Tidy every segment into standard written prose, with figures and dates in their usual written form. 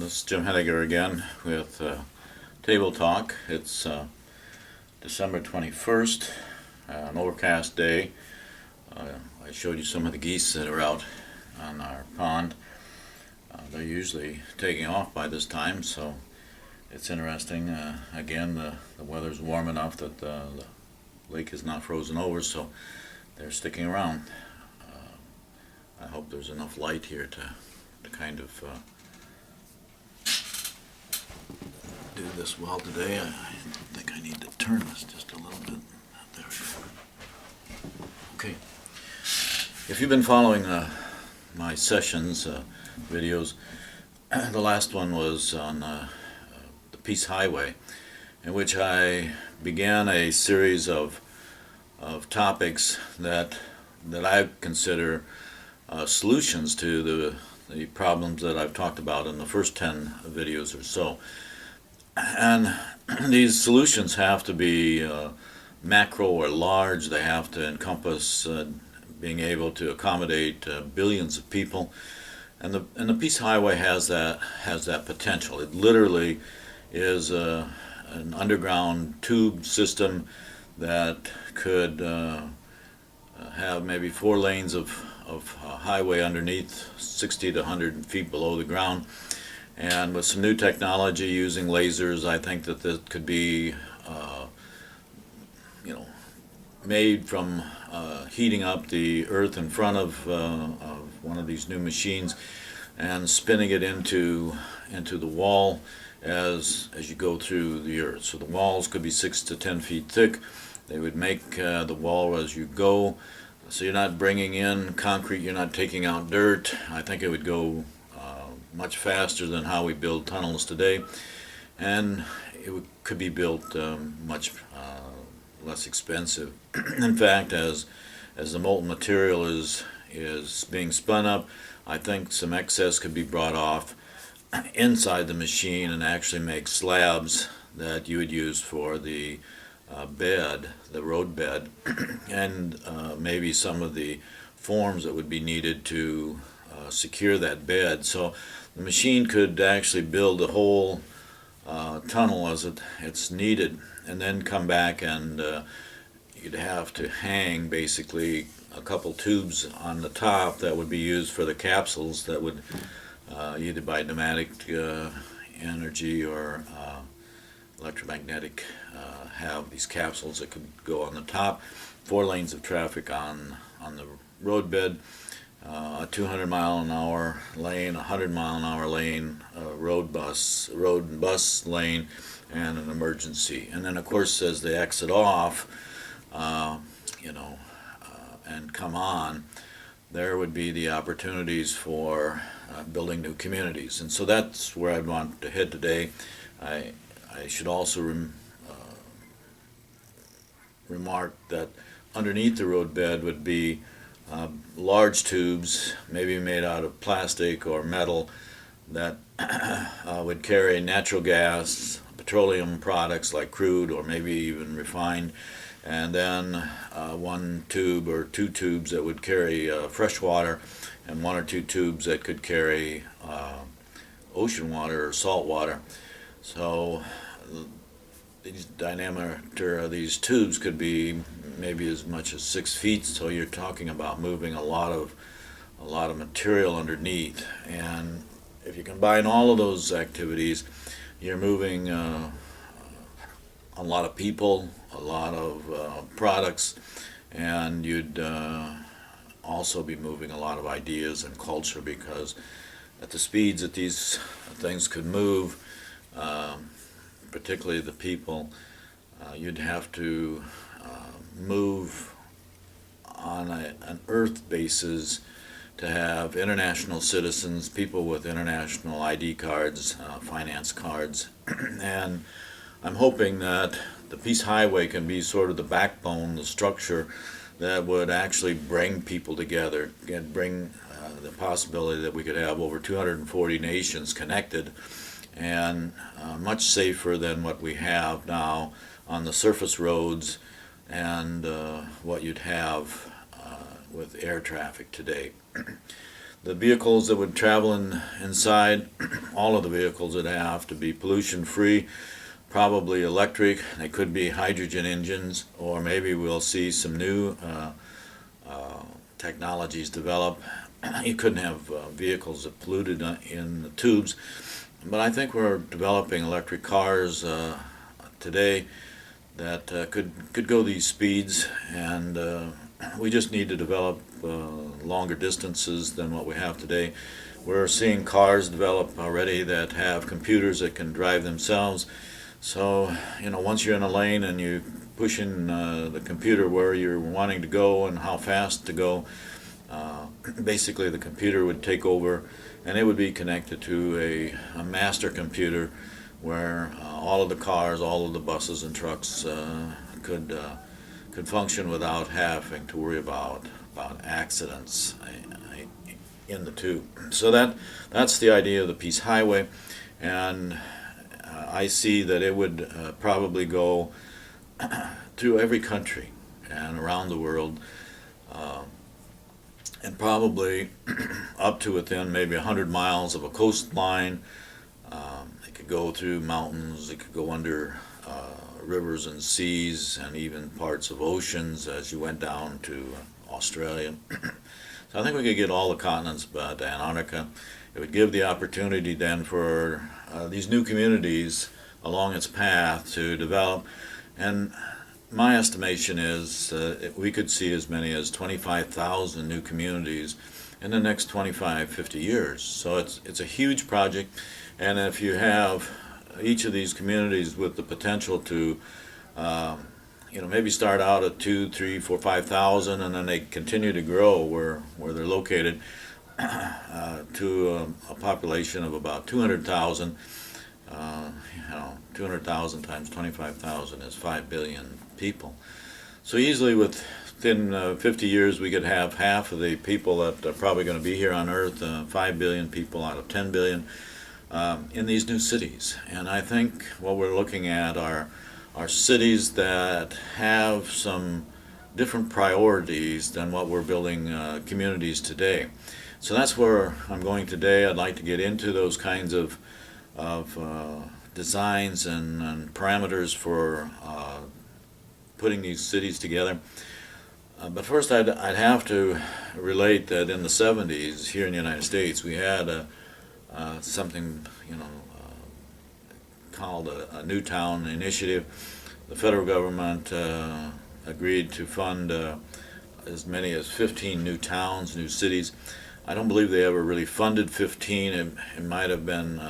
This is Jim Hennager again with Table Talk. It's December 21st, an overcast day. I showed you some of the geese that are out on our pond. They're usually taking off by this time, so it's interesting. Again, the weather's warm enough that the lake is not frozen over, so they're sticking around. I hope there's enough light here to kind of do this well today. I think I need to turn this just a little bit. There we go. Okay. If you've been following my sessions, videos, the last one was on the Peace Highway, in which I began a series of topics that I consider solutions to the problems that I've talked about in the first 10 videos or so. And these solutions have to be macro or large. They have to encompass being able to accommodate billions of people. And the Peace Highway has that potential. It literally is an underground tube system that could have maybe 4 lanes of highway underneath, 60 to 100 feet below the ground. And with some new technology using lasers, I think that this could be, made from heating up the earth in front of one of these new machines and spinning it into the wall as you go through the earth. So the walls could be 6 to 10 feet thick. They would make the wall as you go. So you're not bringing in concrete, you're not taking out dirt. I think it would go much faster than how we build tunnels today, and could be built much less expensive. In fact, as the molten material is being spun up, I think some excess could be brought off inside the machine and actually make slabs that you would use for the bed, the road bed, and maybe some of the forms that would be needed to secure that bed. So the machine could actually build a whole tunnel as it's needed, and then come back and you'd have to hang basically a couple tubes on the top that would be used for the capsules that would either by pneumatic energy or electromagnetic have these capsules that could go on the top. 4 lanes of traffic on the roadbed, a 200-mile-an-hour lane, a 100-mile-an-hour lane, a road and bus lane, and an emergency. And then, of course, as they exit off, and come on, there would be the opportunities for building new communities. And so that's where I'd want to head today. I should also remark that underneath the roadbed would be large tubes, maybe made out of plastic or metal, that would carry natural gas, petroleum products like crude or maybe even refined, and then 1 tube or 2 tubes that would carry fresh water, and 1 or 2 tubes that could carry ocean water or salt water. So the diameter of these tubes could be maybe as much as 6 feet, so you're talking about moving a lot of material underneath. And if you combine all of those activities, you're moving a lot of people, a lot of products, and you'd also be moving a lot of ideas and culture, because at the speeds that these things could move, particularly the people, you'd have to move on an earth basis to have international citizens, people with international ID cards, finance cards. And I'm hoping that the Peace Highway can be sort of the backbone, the structure that would actually bring people together and bring the possibility that we could have over 240 nations connected, and much safer than what we have now on the surface roads and what you'd have with air traffic today. The vehicles that would travel inside, all of the vehicles would have to be pollution free, probably electric. They could be hydrogen engines, or maybe we'll see some new technologies develop. You couldn't have vehicles that polluted in the tubes, but I think we're developing electric cars today that could go these speeds, and we just need to develop longer distances than what we have today. We're seeing cars develop already that have computers that can drive themselves. So, once you're in a lane and you push in the computer where you're wanting to go and how fast to go, basically the computer would take over, and it would be connected to a master computer where all of the cars, all of the buses and trucks could function without having to worry about accidents in the tube. So that's the idea of the Peace Highway, and I see that it would probably go through every country and around the world, and probably up to within maybe 100 miles of a coastline. It could go through mountains, it could go under rivers and seas, and even parts of oceans as you went down to Australia. So I think we could get all the continents but Antarctica. It would give the opportunity then for these new communities along its path to develop, and my estimation is we could see as many as 25,000 new communities in the next 25, 50 years. So it's a huge project, and if you have each of these communities with the potential to maybe start out at 2, 3, 4, 5,000, and then they continue to grow where they're located to a population of about 200,000. 200,000 times 25,000 is 5 billion people. So easily within 50 years we could have half of the people that are probably going to be here on Earth, 5 billion people out of 10 billion, in these new cities. And I think what we're looking at are cities that have some different priorities than what we're building communities today. So that's where I'm going today. I'd like to get into those kinds of designs and parameters for putting these cities together. But first I'd have to relate that in the 70s here in the United States we had something called a New Town Initiative. The federal government agreed to fund as many as 15 new towns, new cities. I don't believe they ever really funded 15. It might have been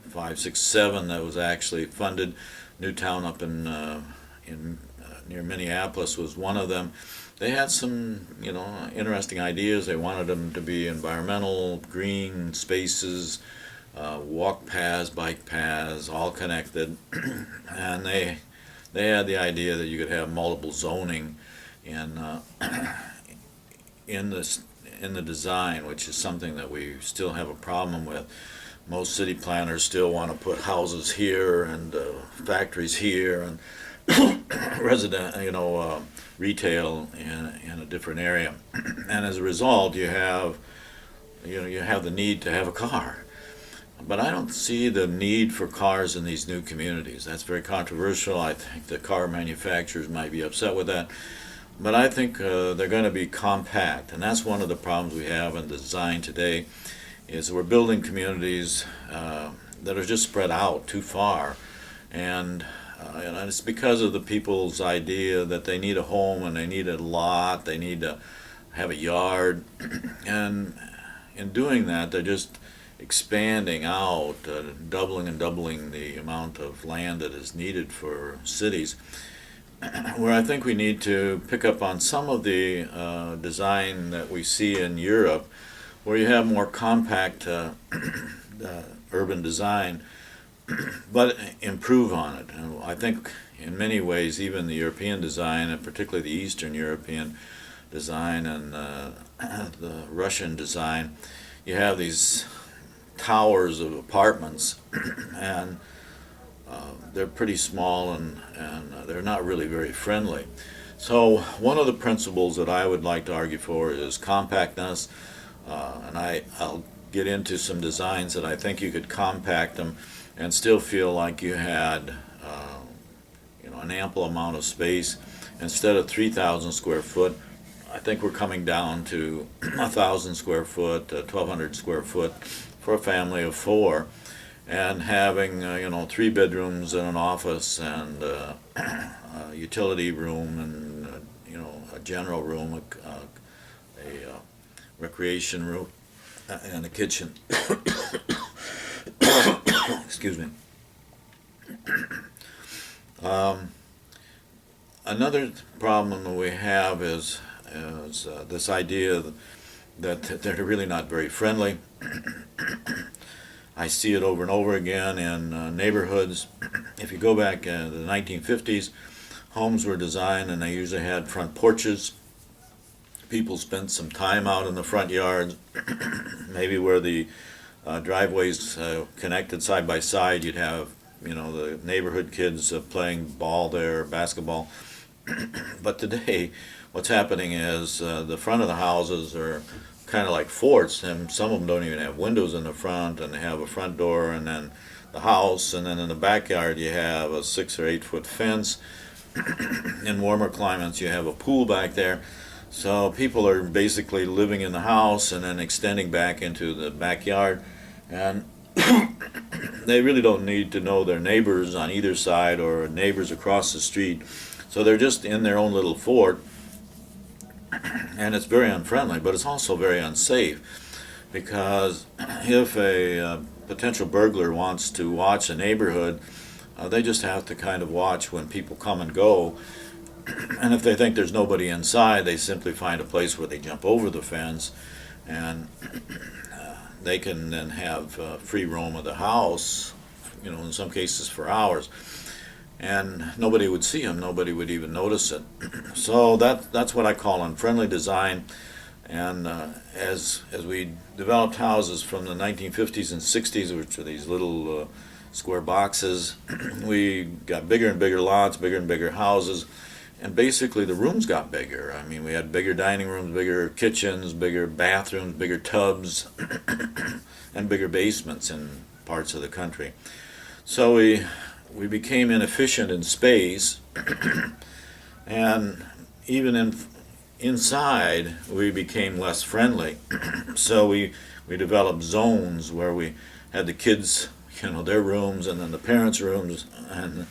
5, 6, 7 that was actually funded. Newtown up in near Minneapolis was one of them. They had some interesting ideas. They wanted them to be environmental, green spaces, walk paths, bike paths, all connected, and they had the idea that you could have multiple zoning in the design, which is something that we still have a problem with. Most city planners still want to put houses here and factories here and retail in a different area, and as a result, you have the need to have a car. But I don't see the need for cars in these new communities. That's very controversial. I think the car manufacturers might be upset with that. But I think they're going to be compact, and that's one of the problems we have in design today, is we're building communities that are just spread out too far. And it's because of the people's idea that they need a home and they need a lot, they need to have a yard. And in doing that, they're just expanding out, doubling and doubling the amount of land that is needed for cities. Where I think we need to pick up on some of the design that we see in Europe, where you have more compact urban design, but improve on it. And I think in many ways, even the European design, and particularly the Eastern European design and the Russian design, you have these towers of apartments, and they're pretty small and they're not really very friendly. So one of the principles that I would like to argue for is compactness, And I'll get into some designs that I think you could compact them and still feel like you had an ample amount of space. Instead of 3,000 square foot, I think we're coming down to 1,000 square foot, 1,200 square foot for a family of four, and having 3 bedrooms and an office and a utility room and a general room, a recreation room, and a kitchen. Excuse me. Another problem that we have is this idea that they're really not very friendly. I see it over and over again in neighborhoods. If you go back to the 1950s, homes were designed and they usually had front porches. People spent some time out in the front yards, maybe where the driveways connected side by side. You'd have the neighborhood kids playing ball there, basketball. But today, what's happening is the front of the houses are kind of like forts, and some of them don't even have windows in the front, and they have a front door, and then the house, and then in the backyard you have a 6 or 8 foot fence. In warmer climates, you have a pool back there. So people are basically living in the house and then extending back into the backyard, and they really don't need to know their neighbors on either side or neighbors across the street. So they're just in their own little fort, and it's very unfriendly, but it's also very unsafe, because if a potential burglar wants to watch a neighborhood, they just have to kind of watch when people come and go. And if they think there's nobody inside, they simply find a place where they jump over the fence, and they can then have free roam of the house, in some cases for hours. And nobody would see them, nobody would even notice it. So that's what I call unfriendly design. And as we developed houses from the 1950s and 60s, which are these little square boxes, we got bigger and bigger lots, bigger and bigger houses, and basically the rooms got bigger. I mean, we had bigger dining rooms, bigger kitchens, bigger bathrooms, bigger tubs, and bigger basements in parts of the country. So we became inefficient in space, and even inside we became less friendly. So we developed zones where we had the kids, their rooms, and then the parents' rooms, and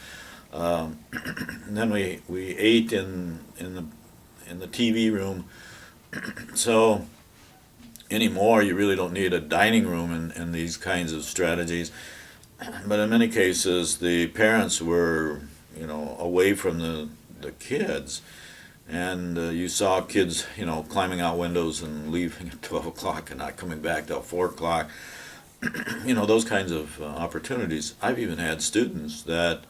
then we ate in the TV room. So anymore, you really don't need a dining room in these kinds of strategies. But in many cases, the parents were, away from the kids, and you saw kids, climbing out windows and leaving at 12 o'clock and not coming back till 4 o'clock. Those kinds of opportunities. I've even had students that,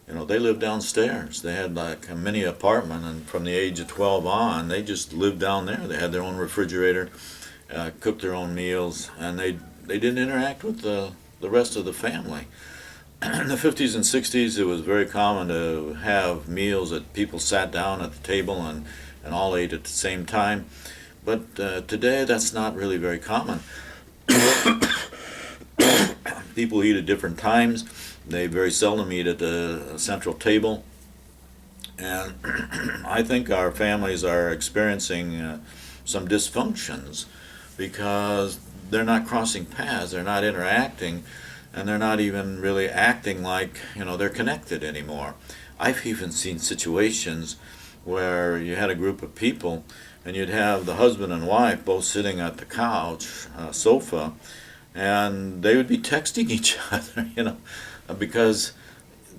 they lived downstairs. They had like a mini apartment, and from the age of 12 on, they just lived down there. They had their own refrigerator, cooked their own meals, and they didn't interact with the rest of the family. In the 50s and 60s, it was very common to have meals that people sat down at the table and all ate at the same time. But today, that's not really very common. People eat at different times. They very seldom eat at the central table. And I think our families are experiencing some dysfunctions because they're not crossing paths, they're not interacting, and they're not even really acting like, they're connected anymore. I've even seen situations where you had a group of people and you'd have the husband and wife both sitting at the couch, sofa, and they would be texting each other, because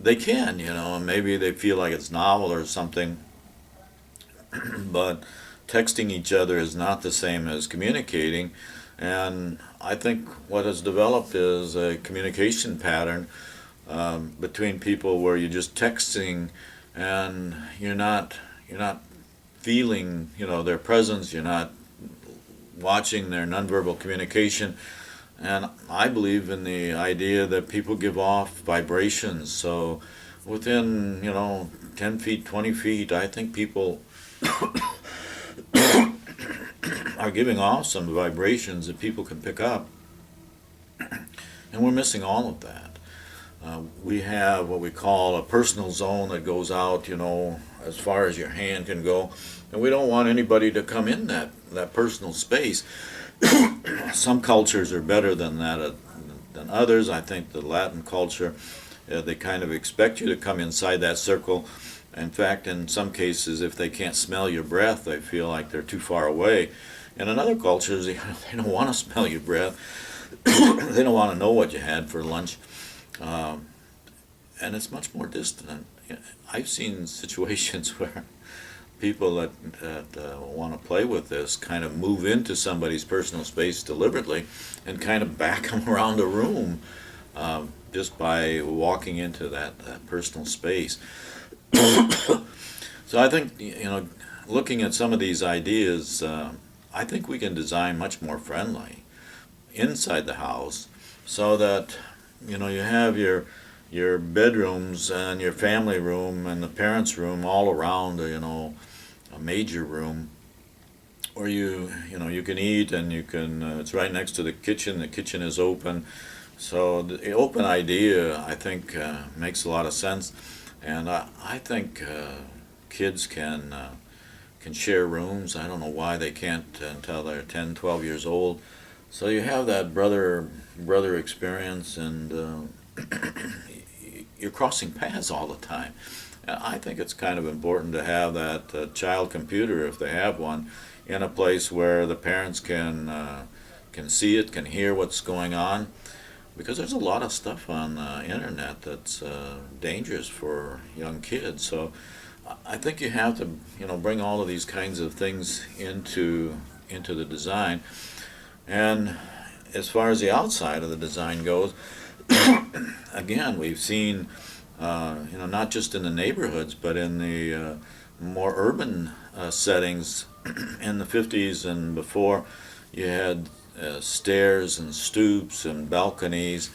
they can, and maybe they feel like it's novel or something, but texting each other is not the same as communicating. And I think what has developed is a communication pattern between people where you're just texting and you're not feeling their presence, you're not watching their nonverbal communication. And I believe in the idea that people give off vibrations. So within 10 feet, 20 feet, I think people are giving off some vibrations that people can pick up, and we're missing all of that. We have what we call a personal zone that goes out, as far as your hand can go, and we don't want anybody to come in that personal space. Some cultures are better than that than others. I think the Latin culture, they kind of expect you to come inside that circle. In fact, in some cases, if they can't smell your breath, they feel like they're too far away. And in other cultures, they don't want to smell your breath. They don't want to know what you had for lunch. And it's much more distant. I've seen situations where people that want to play with this kind of move into somebody's personal space deliberately and kind of back them around a room just by walking into that personal space. So I think, looking at some of these ideas, I think we can design much more friendly inside the house so that, you have your bedrooms and your family room and the parents' room all around, a major room where you can eat, and you can, it's right next to the kitchen is open. So the open idea, I think, makes a lot of sense. And I think kids can share rooms. I don't know why they can't until they're 10, 12 years old. So you have that brother experience, and you're crossing paths all the time. And I think it's kind of important to have that child computer, if they have one, in a place where the parents can see it, can hear what's going on. Because there's a lot of stuff on the internet that's dangerous for young kids. So I think you have to, bring all of these kinds of things into the design. And as far as the outside of the design goes, again, we've seen, not just in the neighborhoods, but in the more urban settings. In the 50s and before, you had stairs and stoops and balconies,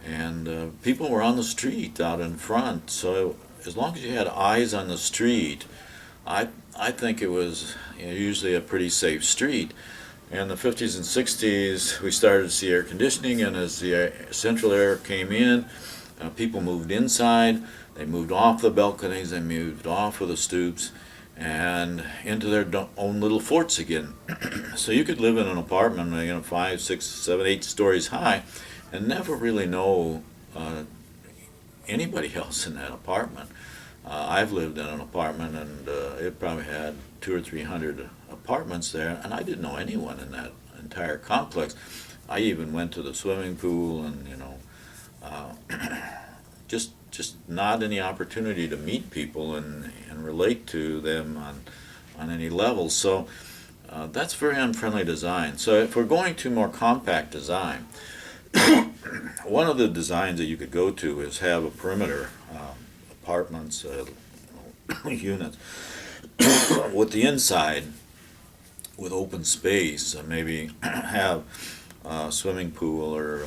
and people were on the street out in front. So as long as you had eyes on the street, I think it was usually a pretty safe street. In the 50s and 60s, we started to see air conditioning, and as the central air came in, people moved inside. They moved off the balconies, they moved off of the stoops, and into their own little forts again. So you could live in an apartment, 5, 6, 7, 8 stories high, and never really know anybody else in that apartment. I've lived in an apartment, and it probably had 200 or 300 apartments there, and I didn't know anyone in that entire complex. I even went to the swimming pool, and just not any opportunity to meet people and relate to them on any level. So that's very unfriendly design. So if we're going to more compact design, one of the designs that you could go to is have a perimeter apartments units with the inside with open space, maybe have a swimming pool or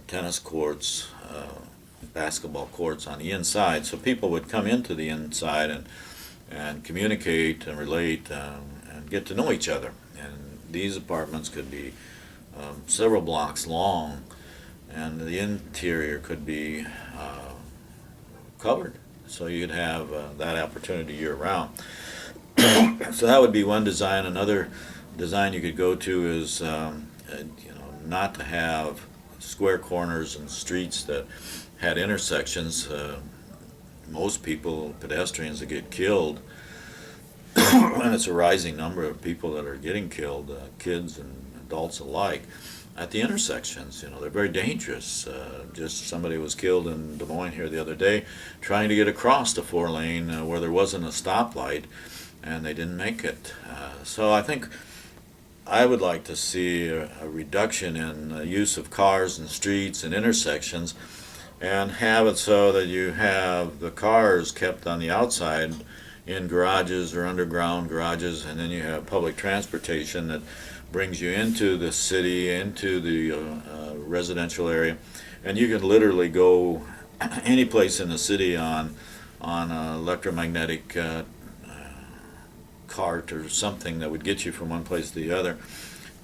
tennis courts, basketball courts on the inside, so people would come into the inside and communicate and relate and get to know each other. And these apartments could be several blocks long, and the interior could be covered, so you'd have that opportunity year-round. So that would be one design. Another design you could go to is not to have square corners and streets that had intersections. Most people, pedestrians, that get killed, and it's a rising number of people that are getting killed, kids and adults alike, at the intersections. They're very dangerous. Just somebody was killed in Des Moines here the other day trying to get across the 4-lane where there wasn't a stoplight, and they didn't make it. So I think I would like to see a reduction in the use of cars and streets and intersections, and have it so that you have the cars kept on the outside in garages or underground garages, and then you have public transportation that brings you into the city, into the residential area, and you can literally go any place in the city on electromagnetic cart or something that would get you from one place to the other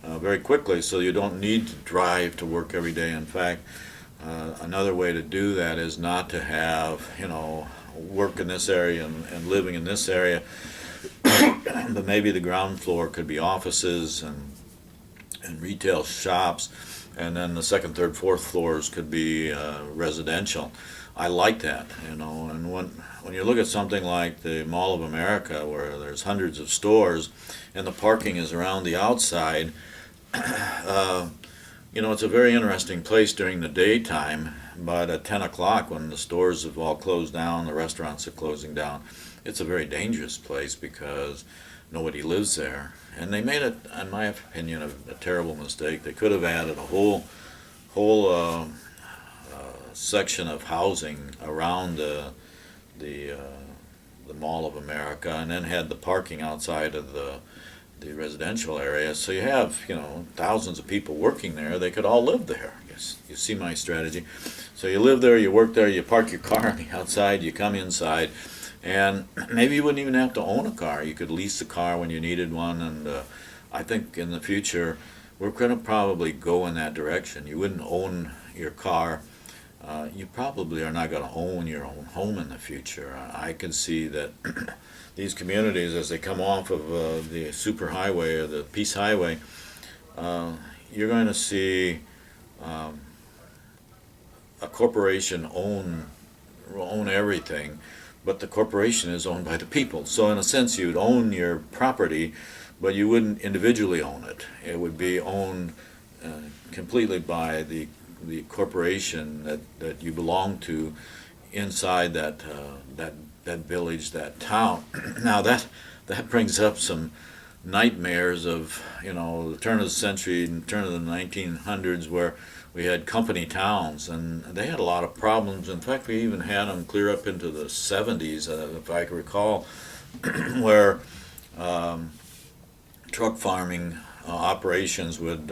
very quickly, so you don't need to drive to work every day. In fact, another way to do that is not to have, work in this area and living in this area, but maybe the ground floor could be offices and retail shops, and then the second, third, fourth floors could be residential. I like that, and when you look at something like the Mall of America, where there's hundreds of stores and the parking is around the outside, it's a very interesting place during the daytime, but at 10 o'clock when the stores have all closed down, the restaurants are closing down, it's a very dangerous place because nobody lives there. And they made it, in my opinion, a terrible mistake. They could have added a whole section of housing around the Mall of America, and then had the parking outside of the residential area. So you have, thousands of people working there. They could all live there. You see my strategy. So you live there, you work there, you park your car on the outside, you come inside, and maybe you wouldn't even have to own a car. You could lease a car when you needed one, and I think in the future we're going to probably go in that direction. You wouldn't own your car. You probably are not going to own your own home in the future. I can see that these communities, as they come off of the superhighway or the Peace Highway, you're going to see a corporation own everything, but the corporation is owned by the people. So in a sense, you'd own your property, but you wouldn't individually own it. It would be owned completely by the corporation that you belong to inside that village, that town. Now that brings up some nightmares of the turn of the century and turn of the 1900s, where we had company towns, and they had a lot of problems. In fact, we even had them clear up into the 70s, if I can recall, where truck farming operations would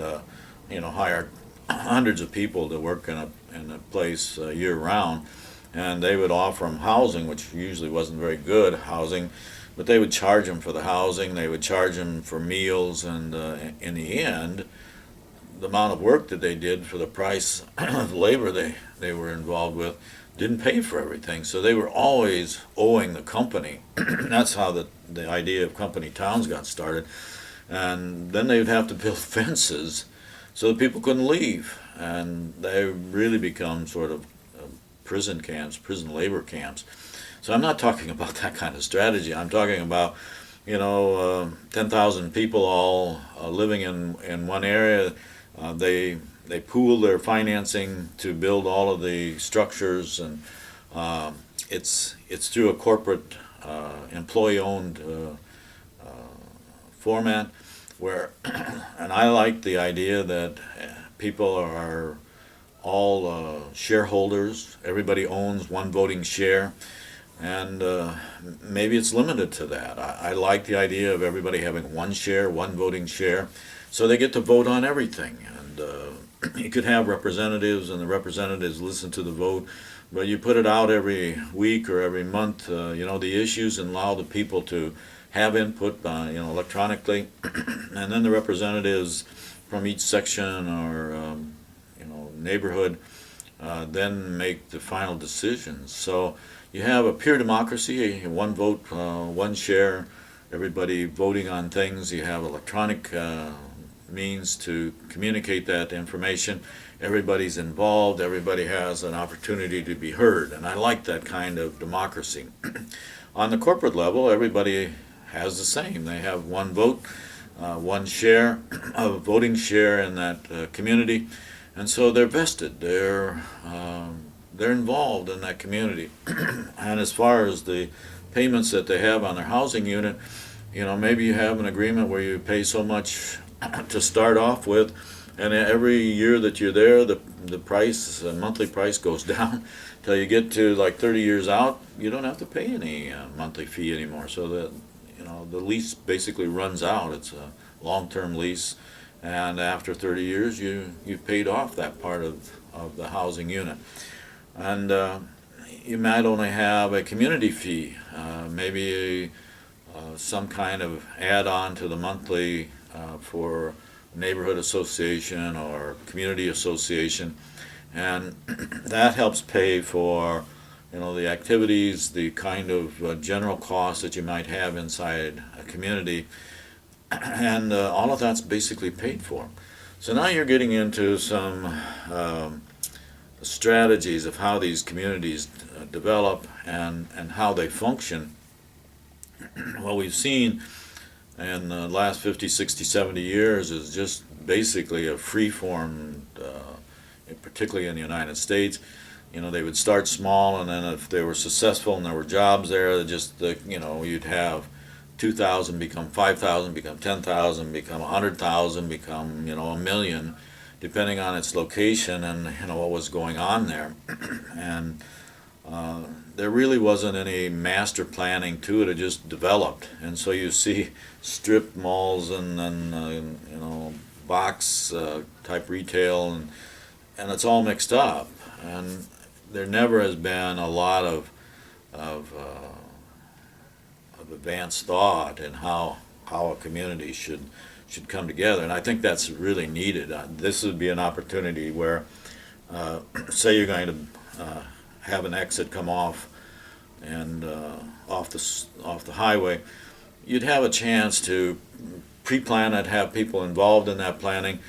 hire hundreds of people to work in a place year round, and they would offer them housing, which usually wasn't very good housing, but they would charge them for the housing, they would charge them for meals, and in the end, the amount of work that they did for the price of labor they were involved with didn't pay for everything. So they were always owing the company. That's how the idea of company towns got started. And then they would have to build fences so that people couldn't leave. And they really become sort of prison camps, prison labor camps. So I'm not talking about that kind of strategy. I'm talking about 10,000 people all living in one area. They pool their financing to build all of the structures, and it's through a corporate employee-owned format where, and I like the idea that people are all shareholders. Everybody owns one voting share, and maybe it's limited to that. I like the idea of everybody having one share, one voting share, so they get to vote on everything. And you could have representatives, and the representatives listen to the vote, but you put it out every week or every month, the issues, and allow the people to have input, electronically, and then the representatives from each section or neighborhood then make the final decisions. So you have a pure democracy, one vote, one share, everybody voting on things. You have electronic means to communicate that information. Everybody's involved, everybody has an opportunity to be heard, and I like that kind of democracy. On the corporate level, everybody has the same. They have one vote, one share, a voting share in that community, and so they're vested. They're involved in that community. And as far as the payments that they have on their housing unit, maybe you have an agreement where you pay so much to start off with, and every year that you're there, the price, the monthly price goes down till you get to like 30 years out. You don't have to pay any monthly fee anymore. So that the lease basically runs out. It's a long-term lease, and after 30 years, you've paid off that part of the housing unit. And you might only have a community fee, maybe some kind of add-on to the monthly for neighborhood association or community association, and that helps pay for the activities, the kind of general costs that you might have inside a community, and all of that's basically paid for. So now you're getting into some strategies of how these communities develop and how they function. What we've seen in the last 50, 60, 70 years is just basically a free-form, particularly in the United States. They would start small, and then if they were successful and there were jobs there, you'd have 2,000 become 5,000, become 10,000, become 100,000, become, a million, depending on its location and, what was going on there. And there really wasn't any master planning to it. It just developed. And so you see strip malls and then, box type retail, and it's all mixed up. And there never has been a lot of advanced thought in how a community should come together, and I think that's really needed. This would be an opportunity where, say you're going to have an exit come off and off the highway, you'd have a chance to pre-plan it, have people involved in that planning.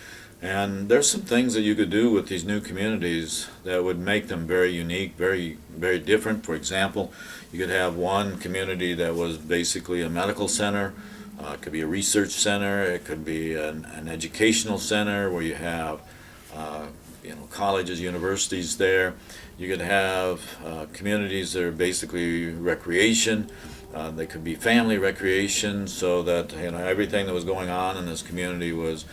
And there's some things that you could do with these new communities that would make them very unique, very, very different. For example, you could have one community that was basically a medical center. It could be a research center. It could be an educational center where you have colleges, universities there. You could have communities that are basically recreation. They could be family recreation, so that everything that was going on in this community was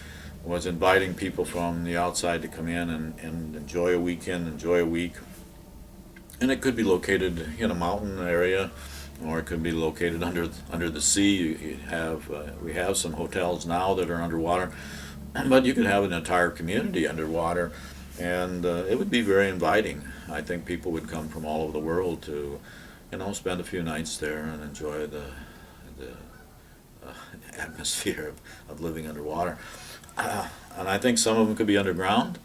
inviting people from the outside to come in and enjoy a weekend, enjoy a week. And it could be located in a mountain area, or it could be located under the sea. We have some hotels now that are underwater, but you could have an entire community underwater, and it would be very inviting. I think people would come from all over the world to, spend a few nights there and enjoy the atmosphere of living underwater. And I think some of them could be underground.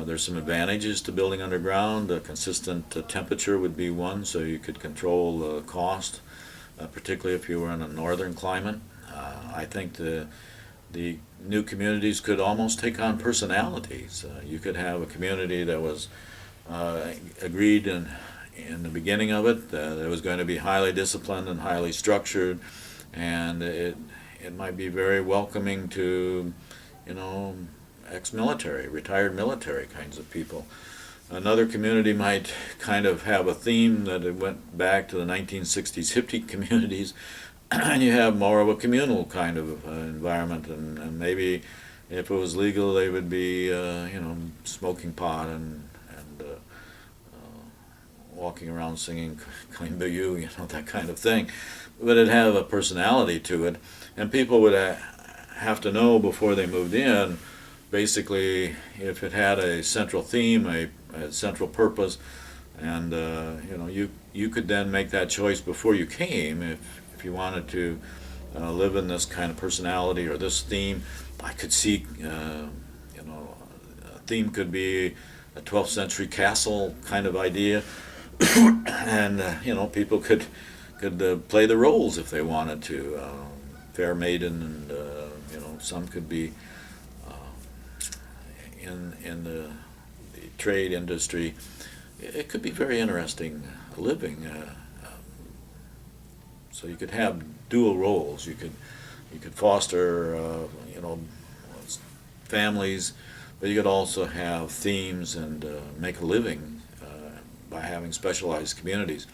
There's some advantages to building underground. A consistent temperature would be one, so you could control the cost, particularly if you were in a northern climate. I think the new communities could almost take on personalities. You could have a community that was agreed in the beginning of it that it was going to be highly disciplined and highly structured, and it might be very welcoming to ex-military, retired military kinds of people. Another community might kind of have a theme that it went back to the 1960s hippie communities, and you have more of a communal kind of environment, and maybe if it was legal, they would be, smoking pot and walking around singing "Clean Be You," that kind of thing. But it'd have a personality to it, and people would have to know before they moved in, basically, if it had a central theme, a central purpose, and you could then make that choice before you came if you wanted to live in this kind of personality or this theme. I could see, a theme could be a 12th century castle kind of idea, and people could play the roles if they wanted to. Fair maiden, and some could be in the trade industry. It could be very interesting living. So you could have dual roles. You could foster families, but you could also have themes and make a living by having specialized communities.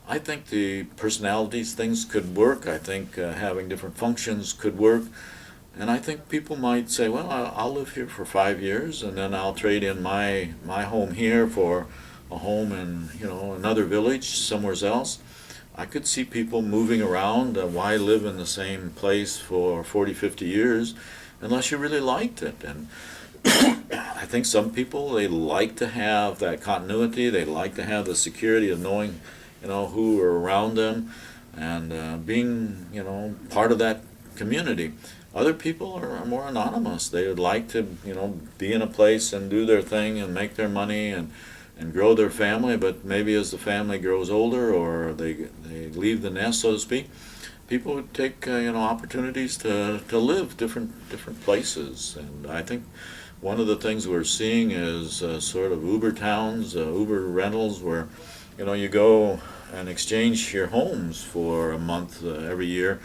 I think the personalities things could work. I think having different functions could work. And I think people might say, well, I'll live here for 5 years, and then I'll trade in my home here for a home in another village somewhere else. I could see people moving around. Why live in the same place for 40, 50 years unless you really liked it? And I think some people, they like to have that continuity. They like to have the security of knowing who are around them. and being, part of that community. Other people are more anonymous. They would like to, be in a place and do their thing and make their money and grow their family, but maybe as the family grows older or they leave the nest, so to speak, people would take opportunities to live different places. And I think one of the things we're seeing is sort of Uber towns, Uber rentals, where you go and exchange your homes for a month every year.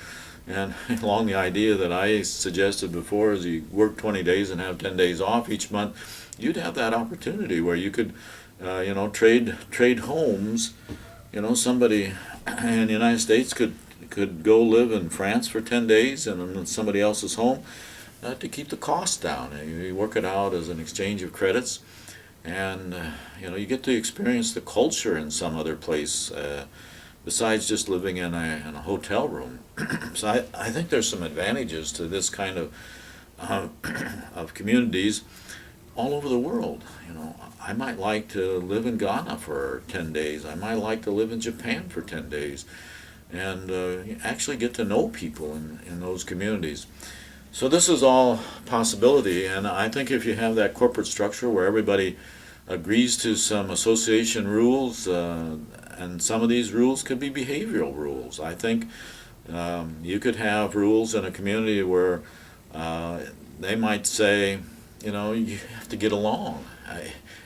And along the idea that I suggested before is you work 20 days and have 10 days off each month, you'd have that opportunity where you could trade homes. Somebody in the United States could go live in France for 10 days and in somebody else's home to keep the cost down. You work it out as an exchange of credits, and you get to experience the culture in some other place besides just living in a hotel room. So I think there's some advantages to this kind of communities all over the world. I might like to live in Ghana for 10 days. I might like to live in Japan for 10 days and actually get to know people in those communities. So this is all possibility, and I think if you have that corporate structure where everybody agrees to some association rules, and some of these rules could be behavioral rules. I think you could have rules in a community where they might say, you have to get along.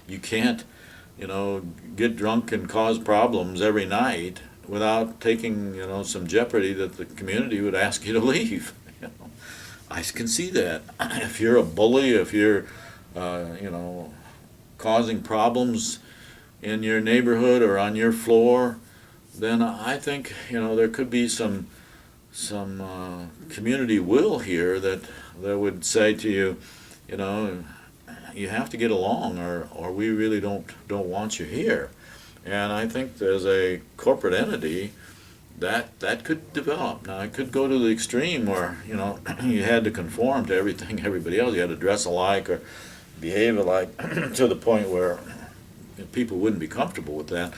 You can't, get drunk and cause problems every night without taking, some jeopardy that the community would ask you to leave. I can see that. If you're a bully, if you're, causing problems in your neighborhood or on your floor, then I think, there could be some community will here that would say to you, you have to get along, or we really don't want you here. And I think there's a corporate entity that could develop. Now, it could go to the extreme where, you had to conform to everything everybody else. You had to dress alike or behave alike to the point where people wouldn't be comfortable with that.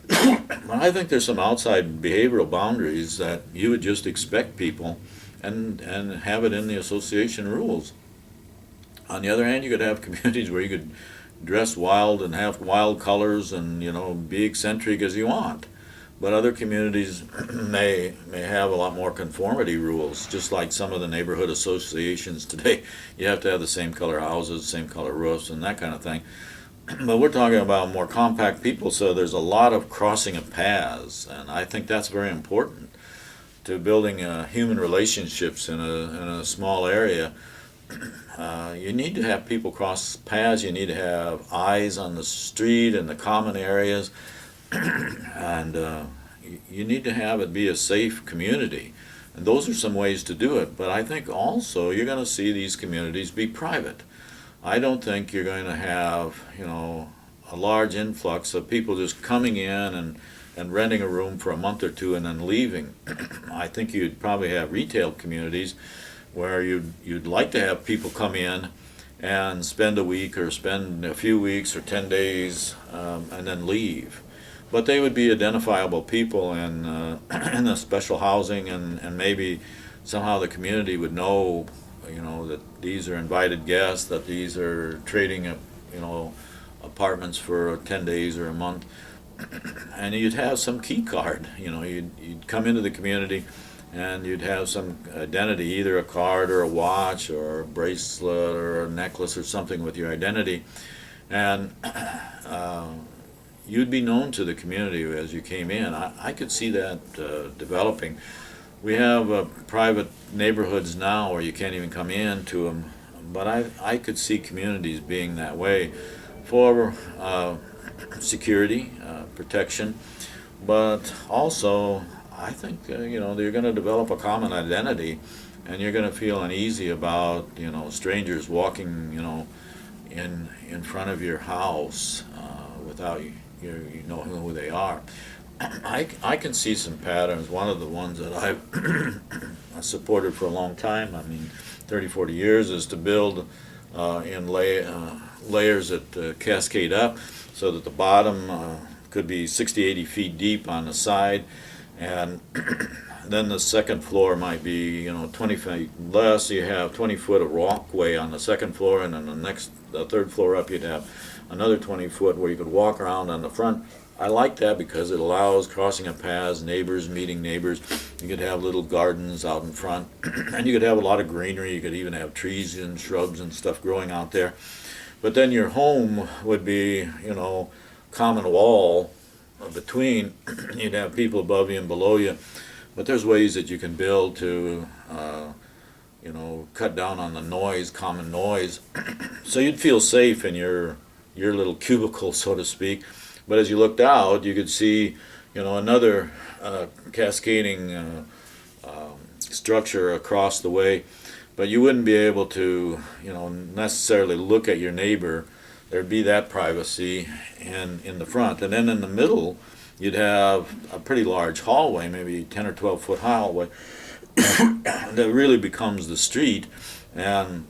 But I think there's some outside behavioral boundaries that you would just expect people and have it in the association rules. On the other hand, you could have communities where you could dress wild and have wild colors and, be eccentric as you want. But other communities may have a lot more conformity rules, just like some of the neighborhood associations today. You have to have the same color houses, same color roofs, and that kind of thing. But we're talking about more compact people, so there's a lot of crossing of paths, and I think that's very important to building human relationships in a small area. You need to have people cross paths. You need to have eyes on the street and the common areas. And you need to have it be a safe community. And those are some ways to do it. But I think also you're going to see these communities be private. I don't think you're going to have, a large influx of people just coming in and renting a room for a month or two and then leaving. I think you'd probably have retail communities where you'd like to have people come in and spend a week or spend a few weeks or 10 days and then leave. But they would be identifiable people in the special housing, and maybe somehow the community would know, that these are invited guests, that these are trading, apartments for 10 days or a month. And you'd have some key card, you'd come into the community and you'd have some identity, either a card or a watch or a bracelet or a necklace or something with your identity. And you'd be known to the community as you came in. I could see that developing. We have private neighborhoods now where you can't even come in to them, but I could see communities being that way for security, protection, but also I think they're going to develop a common identity, and you're going to feel uneasy about strangers walking in front of your house without you know who they are. I can see some patterns. One of the ones that I've supported for a long time, 30, 40 years, is to build in layers that cascade up so that the bottom could be 60, 80 feet deep on the side, and then the second floor might be, 20 feet less. You have 20 foot of walkway on the second floor, and then the third floor up, you'd have another 20 foot where you could walk around on the front. I like that because it allows crossing of paths, neighbors meeting neighbors. You could have little gardens out in front, and you could have a lot of greenery. You could even have trees and shrubs and stuff growing out there. But then your home would be, common wall between. You'd have people above you and below you. But there's ways that you can build to, cut down on the noise, common noise. So you'd feel safe in your little cubicle, so to speak. But as you looked out, you could see, another cascading structure across the way. But you wouldn't be able to, necessarily look at your neighbor. There'd be that privacy in the front. And then in the middle, you'd have a pretty large hallway, maybe 10 or 12 foot hallway, that really becomes the street. And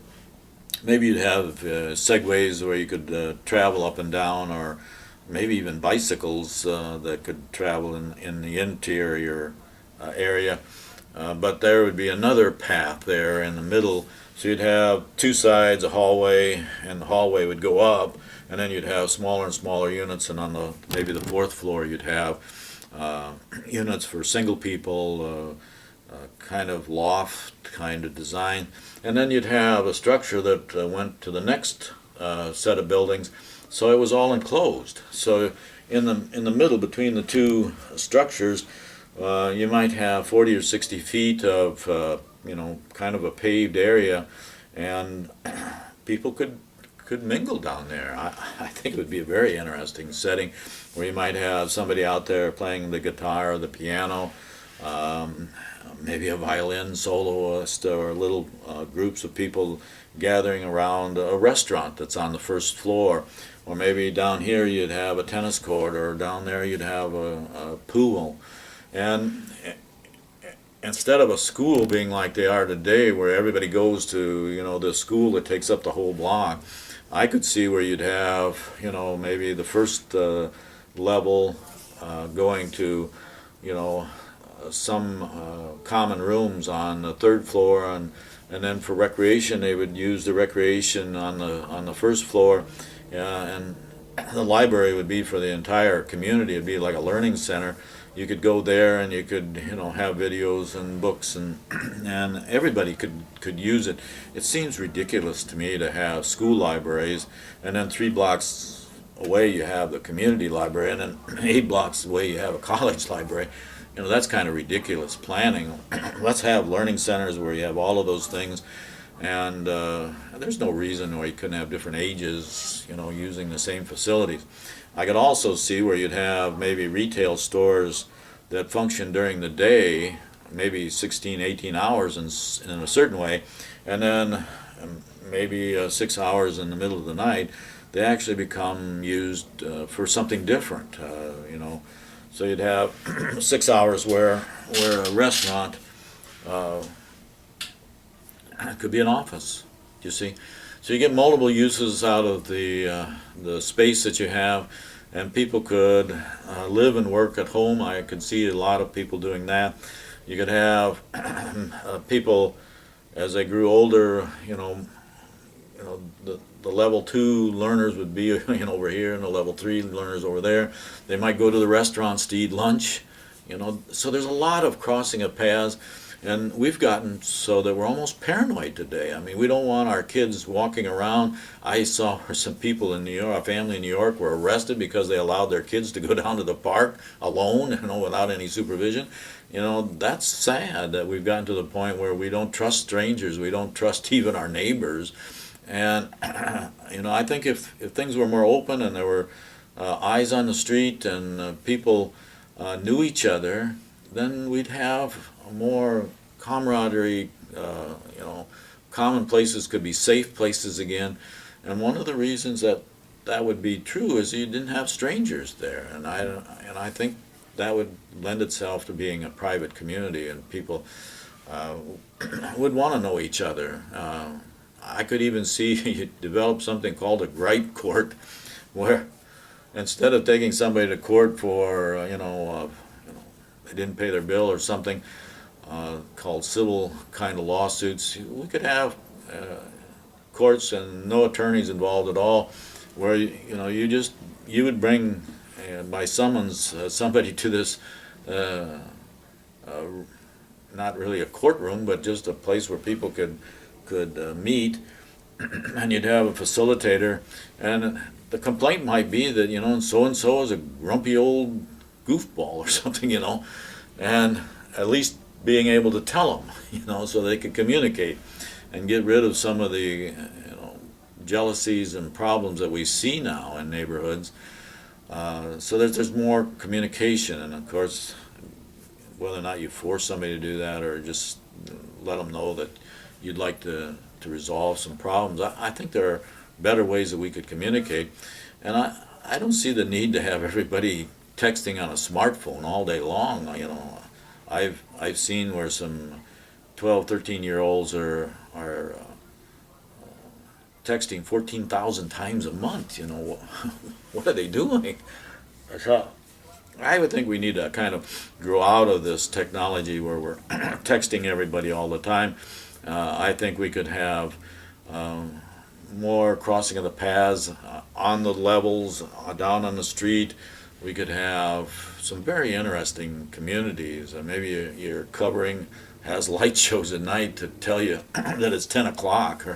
maybe you'd have segways where you could travel up and down, or maybe even bicycles that could travel in the interior area. But there would be another path there in the middle. So you'd have two sides, a hallway, and the hallway would go up, and then you'd have smaller and smaller units, and on maybe the fourth floor you'd have units for single people, kind of loft kind of design, and then you'd have a structure that went to the next set of buildings. So it was all enclosed. So in the middle between the two structures, you might have 40 or 60 feet of kind of a paved area, and people could mingle down there. I think it would be a very interesting setting where you might have somebody out there playing the guitar or the piano, maybe a violin soloist, or little groups of people gathering around a restaurant that's on the first floor. Or maybe down here you'd have a tennis court, or down there you'd have a pool. And instead of a school being like they are today, where everybody goes to, the school that takes up the whole block, I could see where you'd have, maybe the first level going to, some common rooms on the third floor, and then for recreation they would use the recreation on the first floor, and the library would be for the entire community. It'd be like a learning center. You could go there and you could have videos and books, and and everybody could use it. It seems ridiculous to me to have school libraries, and then 3 blocks away you have the community library, and then 8 blocks away you have a college library. That's kind of ridiculous planning. Let's have learning centers where you have all of those things, and there's no reason why you couldn't have different ages, using the same facilities. I could also see where you'd have maybe retail stores that function during the day, maybe 16, 18 hours in a certain way, and then maybe 6 hours in the middle of the night, they actually become used for something different, So you'd have 6 hours where a restaurant could be an office, you see. So you get multiple uses out of the space that you have, and people could live and work at home. I could see a lot of people doing that. You could have people, as they grew older, the level 2 learners would be over here, and the level 3 learners over there. They might go to the restaurants to eat lunch, So there's a lot of crossing of paths. And we've gotten so that we're almost paranoid today. I mean, we don't want our kids walking around. I saw some people in New York, a family in New York, were arrested because they allowed their kids to go down to the park alone, without any supervision. That's sad that we've gotten to the point where we don't trust strangers. We don't trust even our neighbors. And, I think if things were more open and there were eyes on the street and people knew each other, then we'd have more camaraderie, common places could be safe places again. And one of the reasons that would be true is you didn't have strangers there. And I think that would lend itself to being a private community, and people would want to know each other. I could even see you develop something called a gripe court, where instead of taking somebody to court for, they didn't pay their bill or something, called civil kind of lawsuits. We could have courts and no attorneys involved at all, where you would bring by summons somebody to this uh, not really a courtroom, but just a place where people could meet, and you'd have a facilitator, and the complaint might be that so and so is a grumpy old goofball or something, and at least being able to tell them, so they could communicate and get rid of some of the jealousies and problems that we see now in neighborhoods. So there's more communication, and of course, whether or not you force somebody to do that or just let them know that you'd like to resolve some problems, I think there are better ways that we could communicate. And I don't see the need to have everybody texting on a smartphone all day long. I've seen where some 12, 13-year-olds are texting 14,000 times a month. What are they doing? So I would think we need to kind of grow out of this technology where we're texting everybody all the time. I think we could have more crossing of the paths on the levels, down on the street. We could have some very interesting communities. Maybe your covering has light shows at night to tell you that it's 10 o'clock,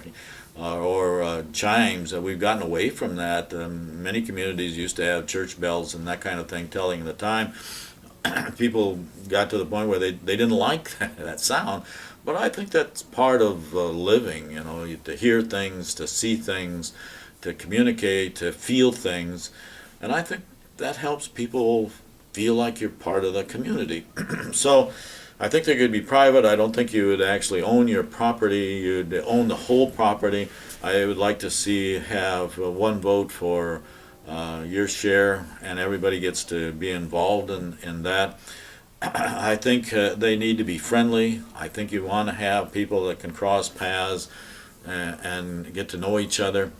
or chimes. We've gotten away from that. Many communities used to have church bells and that kind of thing telling the time. People got to the point where they didn't like that sound. But I think that's part of living, to hear things, to see things, to communicate, to feel things. And I think that helps people feel like you're part of the community. So I think they could be private. I don't think you would actually own your property. You'd own the whole property. I would like to have one vote for your share, and everybody gets to be involved in that. I think they need to be friendly. I think you want to have people that can cross paths and get to know each other.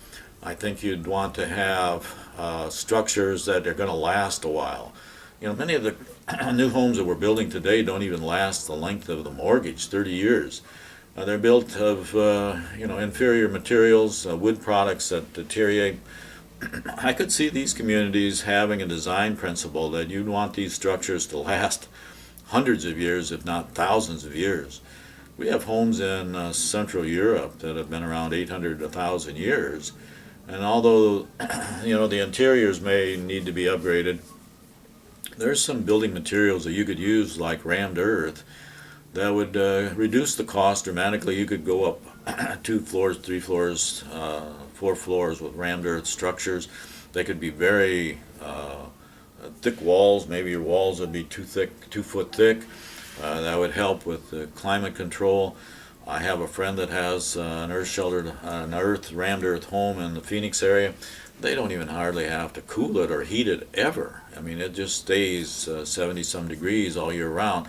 I think you'd want to have structures that are going to last a while. Many of the new homes that we're building today don't even last the length of the mortgage, 30 years. They're built of inferior materials, wood products that deteriorate. I could see these communities having a design principle that you'd want these structures to last hundreds of years, if not thousands of years. We have homes in Central Europe that have been around 800 to 1,000 years, and although the interiors may need to be upgraded, there's some building materials that you could use like rammed earth that would reduce the cost dramatically. You could go up 2 floors, 3 floors, 4 floors with rammed earth structures. They could be very thick walls. Maybe your walls would be 2 foot thick. That would help with climate control. I have a friend that has an rammed earth home in the Phoenix area. They don't even hardly have to cool it or heat it ever. I mean, it just stays 70-some degrees all year round,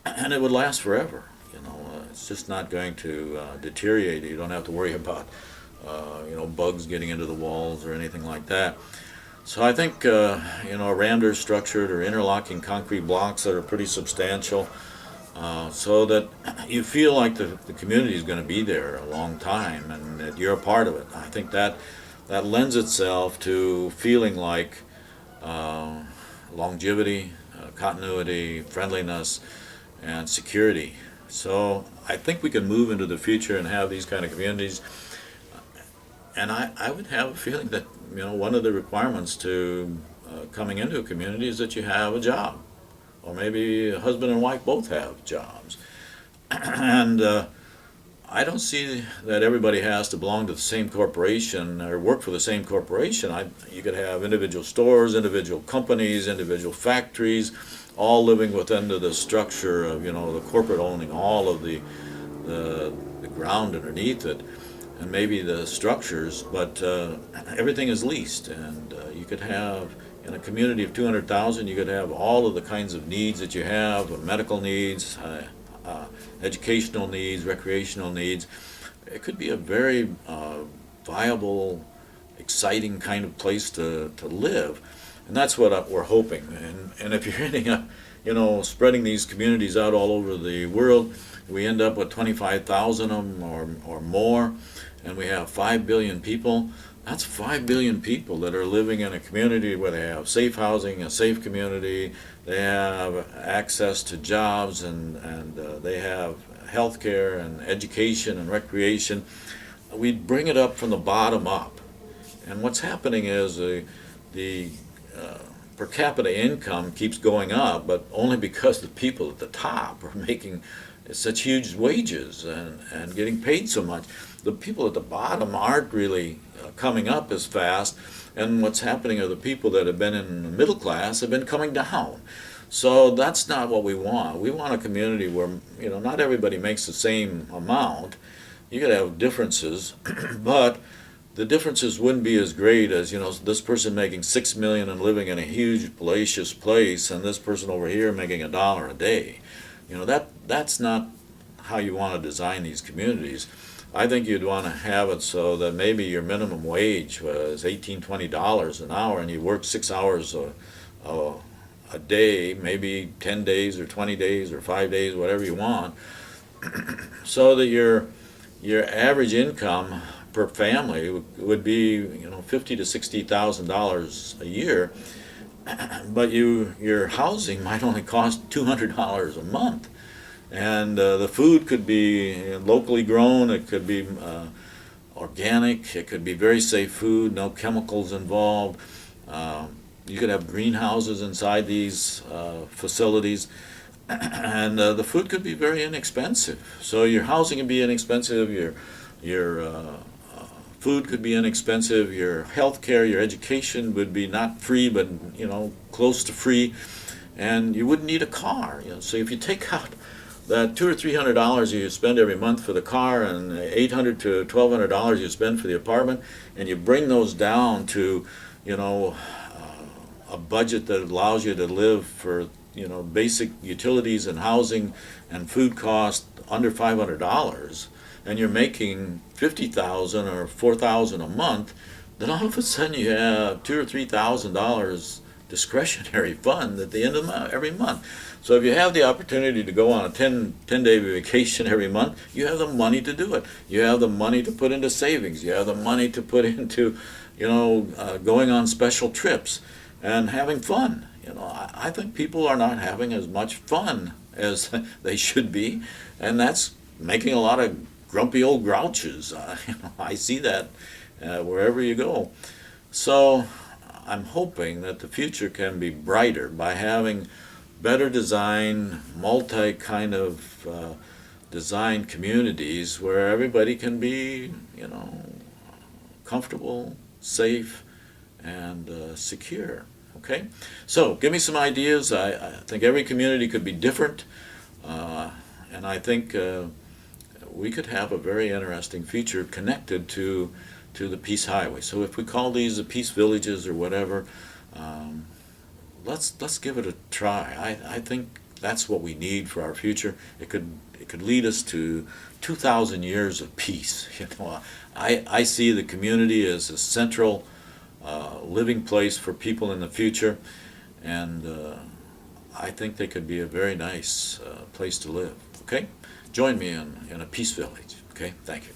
and it would last forever. It's just not going to deteriorate. You don't have to worry about bugs getting into the walls or anything like that. So I think a rammed earth structured or interlocking concrete blocks that are pretty substantial, so that you feel like the community is going to be there a long time and that you're a part of it. I think that lends itself to feeling like longevity, continuity, friendliness, and security. So I think we can move into the future and have these kind of communities. And I would have a feeling that one of the requirements to coming into a community is that you have a job, or maybe a husband and wife both have jobs. And I don't see that everybody has to belong to the same corporation or work for the same corporation. You could have individual stores, individual companies, individual factories, all living within the structure of the corporate owning all of the ground underneath it, and maybe the structures, but everything is leased. And you could have, in a community of 200,000, you could have all of the kinds of needs that you have, medical needs, educational needs, recreational needs. It could be a very viable, exciting kind of place to live. And that's what we're hoping. And if you're ending up, spreading these communities out all over the world, we end up with 25,000 of them or more, and we have 5 billion people. That's 5 billion people that are living in a community where they have safe housing, a safe community, they have access to jobs, and they have health care and education and recreation. We bring it up from the bottom up. And what's happening is the per capita income keeps going up, but only because the people at the top are making such huge wages and getting paid so much. The people at the bottom aren't really coming up as fast, and what's happening are the people that have been in the middle class have been coming down. So that's not what we want. We want a community where, not everybody makes the same amount. You gotta have differences, but the differences wouldn't be as great as, this person making $6 million and living in a huge palatial place, and this person over here making $1 a day. That's not how you want to design these communities. I think you'd want to have it so that maybe your minimum wage was $18, $20 an hour, and you work 6 hours a day, maybe 10 days or 20 days or 5 days, whatever you want, so that your average income per family would be $50,000 to $60,000 a year, but your housing might only cost $200 a month, and the food could be locally grown, it could be organic, it could be very safe food, no chemicals involved. You could have greenhouses inside these facilities, and the food could be very inexpensive. So your housing could be inexpensive, your food could be inexpensive, your health care, your education would be not free, but close to free, and you wouldn't need a car. So if you take out that $200 or $300 you spend every month for the car, and $800 to $1,200 you spend for the apartment, and you bring those down to a budget that allows you to live for basic utilities and housing and food costs under $500, and you're making $50,000 or $4,000 a month, then all of a sudden you have $2,000 or $3,000 discretionary fund at the end of every month. So if you have the opportunity to go on a 10-day vacation every month, you have the money to do it. You have the money to put into savings. You have the money to put into going on special trips and having fun. I think people are not having as much fun as they should be, and that's making a lot of grumpy old grouches. I see that wherever you go. So I'm hoping that the future can be brighter by having better design, multi kind of design communities where everybody can be, comfortable, safe, and secure. Okay, so give me some ideas. I think every community could be different, and I think we could have a very interesting future connected to the Peace Highway. So if we call these the Peace Villages or whatever, let's give it a try. I think that's what we need for our future. It could lead us to 2,000 years of peace. I see the community as a central living place for people in the future, and I think they could be a very nice place to live. Okay, join me in a peace village. Okay, thank you.